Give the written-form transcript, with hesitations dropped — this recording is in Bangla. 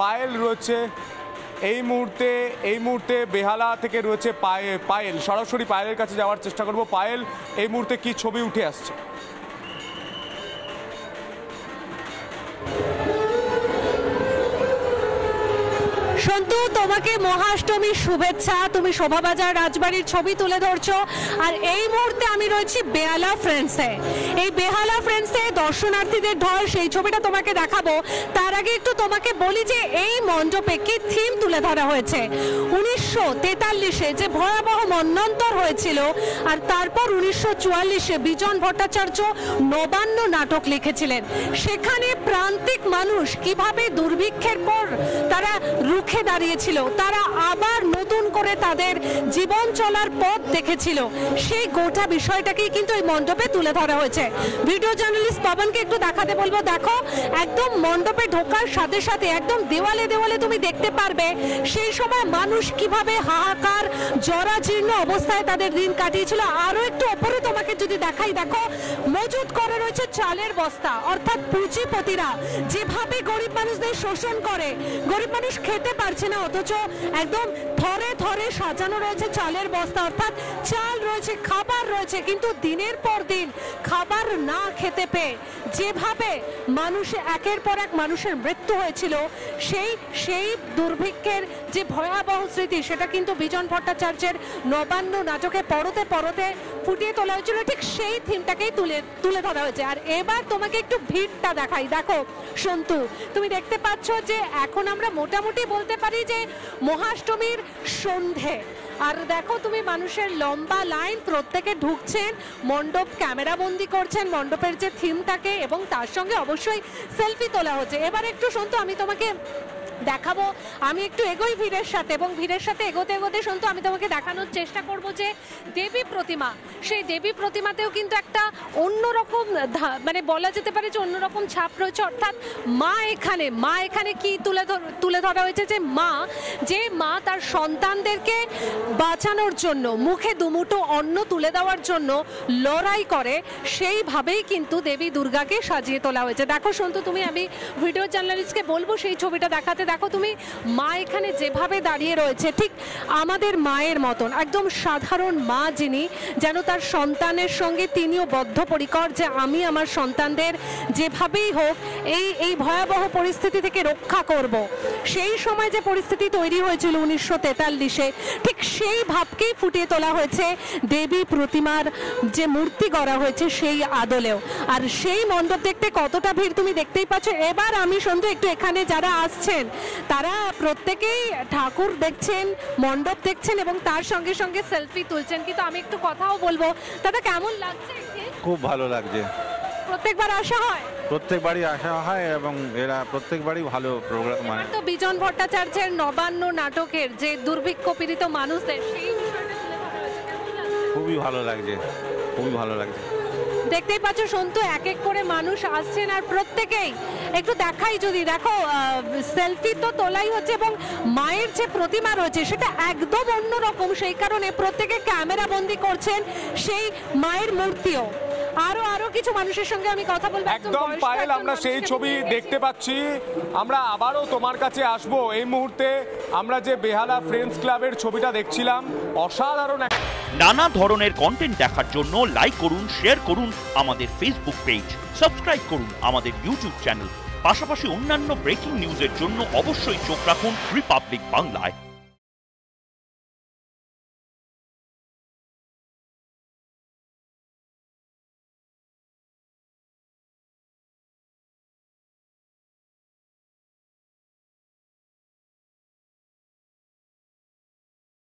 পায়েল রয়েছে এই মুহূর্তে বেহালা থেকে রয়েছে পায়েল। সরাসরি পায়েলের কাছে যাওয়ার চেষ্টা করব। পায়েল, এই মুহূর্তে কি ছবি উঠে আসছে? সন্তু, তোমাকে মহাষ্টমীর শুভেচ্ছা। তুমি শোভাবাজার রাজবাড়ির ছবি তুলে ধরছো, আর এই মুহূর্তে আমি রয়েছি বেহালা ফ্রেন্ডসে। এই বেহালা ফ্রেন্ডসে দর্শনার্থীদের ঢল, সেই ছবিটা তোমাকে দেখাবো। তার আগে একটু তোমাকে বলি যে এই মণ্ডপে কি থিম তুলে ধরা হয়েছে। 1943-এ যে ভয়াবহ মন্বন্তর হয়েছিল, আর তারপর 1944-এ বিজন ভট্টাচার্য নবান্ন নাটক লিখেছিলেন। সেখানে প্রান্তিক মানুষ কিভাবে দুর্ভিক্ষের পর তারা রুখে দাঁড়িয়েছিল, তারা আবার নতুন করে তাদের জীবন চলার পথ দেখেছিল, সেই গোটা বিষয়টাকেই কিন্তু এই মণ্ডপে তুলে ধরা হয়েছে। ভিডিও জার্নালিস্ট পবনকে একটু দেখাতে বলবো। দেখো, একদম মণ্ডপে ঢোকার সাথে সাথে একদম দেওয়ালে দেওয়ালে তুমি দেখতে পারবে সেই সময় মানুষ কিভাবে হাহাকার জরাজীর্ণ অবস্থায় তাদের দিন কাটিয়েছিল। আরো একটু উপরে তোমাকে যদি দেখাই, দেখো মজুদ করে রয়েছে চালের বস্তা, অর্থাৎ পুঁজিপতিরা যেভাবে গরিব মানুষদের শোষণ করে। গরিব মানুষ খেতে পারছে না, অথচ একদম থরে থরে সাজানো রয়েছে চালের বস্তা, অর্থাৎ চাল রয়েছে, খাবার রয়েছে, কিন্তু দিনের পর দিন খাবার না খেতে পেয়ে যেভাবে মানুষ একের পর এক মানুষের মৃত্যু হয়েছিল, সেই দুর্ভিক্ষের যে ভয়াবহ স্মৃতি, সেটা কিন্তু বিজন ভট্টাচার্যের নবান্ন নাটকে পরতে পরতে ফুটিয়ে তোলা হয়েছিল। ঠিক সেই থিমটাকেই তুলে ধরা হয়েছে। আর এবার তোমাকে একটু ভিড়টা দেখাই। দেখো সন্তু, তুমি দেখতে পাচ্ছ যে এখন আমরা মোটামুটি বলতে পারি যে মহাষ্টমীর সন্ধে। আর দেখো তুমি মানুষের লম্বা লাইন, প্রত্যেকে ঢুকছেন, মণ্ডপ ক্যামেরাবন্দি করছেন মণ্ডপের যে থিমটাকে, এবং তার সঙ্গে অবশ্যই সেলফি তোলা হচ্ছে। এবার একটু সন্তু আমি তোমাকে দেখাবো, আমি একটু এগোই ভিড়ের সাথে, এবং ভিড়ের সাথে এগোতে এগোতে সন্তু আমি তোমাকে দেখানোর চেষ্টা করব যে দেবী প্রতিমা, সেই দেবী প্রতিমাতেও কিন্তু একটা অন্যরকম মানে বলা যেতে পারে যে অন্যরকম ছাপ রয়েছে। অর্থাৎ মা এখানে কি তুলে ধরা হয়েছে যে মা তার সন্তানদেরকে বাঁচানোর জন্য, মুখে দুমুঠো অন্ন তুলে দেওয়ার জন্য লড়াই করে, সেইভাবেই কিন্তু দেবী দুর্গাকে সাজিয়ে তোলা হয়েছে। দেখো সন্তু, আমি ভিডিও জার্নালিস্টকে বলবো সেই ছবিটা দেখাতে। দেখো তুমি, মা এখানে যেভাবে দাঁড়িয়ে রয়েছে ঠিক আমাদের মায়ের মতন, একদম সাধারণ মা যিনি, যেন তার সন্তানের সঙ্গে তিনিও বদ্ধপরিকর যে আমি আমার সন্তানদের যেভাবেই হোক এই ভয়াবহ পরিস্থিতি থেকে রক্ষা করব। সেই সময় যে পরিস্থিতি তৈরি হয়েছিল 1943-এ, ঠিক সেই ভাবকেই ফুটিয়ে তোলা হয়েছে দেবী প্রতিমার যে মূর্তি গড়া হয়েছে সেই আদলেও। আর সেই মণ্ডপ দেখতে কতটা ভিড় তুমি দেখতেই পাচ্ছ। এবার আমি সন্তু একটু এখানে যারা আসছেন তারা প্রত্যেকেই ঠাকুর দেখছেন, মণ্ডপ দেখছেন, এবং তার সঙ্গে সঙ্গে সেলফি তুলছেন। কিন্তু আমি একটু কথাও বলবো। দাদা, কেমন লাগছে? খুব ভালো লাগছে। প্রত্যেকবার আসা হয়? প্রত্যেকবারই আসা হয়, এবং এরা প্রত্যেকবারই ভালো প্রোগ্রাম। মানে তো বিজন ভট্টাচার্যের নবান্ন নাটকের যে দুর্ভিক্ষ পীড়িত মানুষদের সেই বিষয়টা তুলে ধরা হয়েছে, কেমন লাগছে? খুবই ভালো লাগছে, খুবই ভালো লাগছে। দেখতেই পাচ্ছ সন্তু, এক এক করে মানুষ আসছেন, আর প্রত্যেকেই একটু দেখাই যদি, দেখো সেলফি তো তোলাই হচ্ছে, এবং মায়ের যে প্রতিমা রয়েছে সেটা একদম অন্যরকম, সেই কারণে প্রত্যেকে ক্যামেরা বন্দি করছেন সেই মায়ের মূর্তিও। আরো কিছু মানুষের সঙ্গে আমি কথা বলবো। একদম পায়েল, আমরা সেই ছবি দেখতে পাচ্ছি। আমরা আবারও তোমার কাছে আসবো। এই মুহূর্তে আমরা যে বেহালা ফ্রেন্ডস ক্লাবের ছবিটা দেখছিলাম, অসাধারণ। নানা ধরনের কন্টেন্ট দেখার জন্য লাইক করুন, শেয়ার করুন আমাদের ফেসবুক পেজ, সাবস্ক্রাইব করুন আমাদের ইউটিউব চ্যানেল। পাশাপাশি অন্যান্য ব্রেকিং নিউজের জন্য অবশ্যই চোখ রাখুন রিপাবলিক বাংলায়।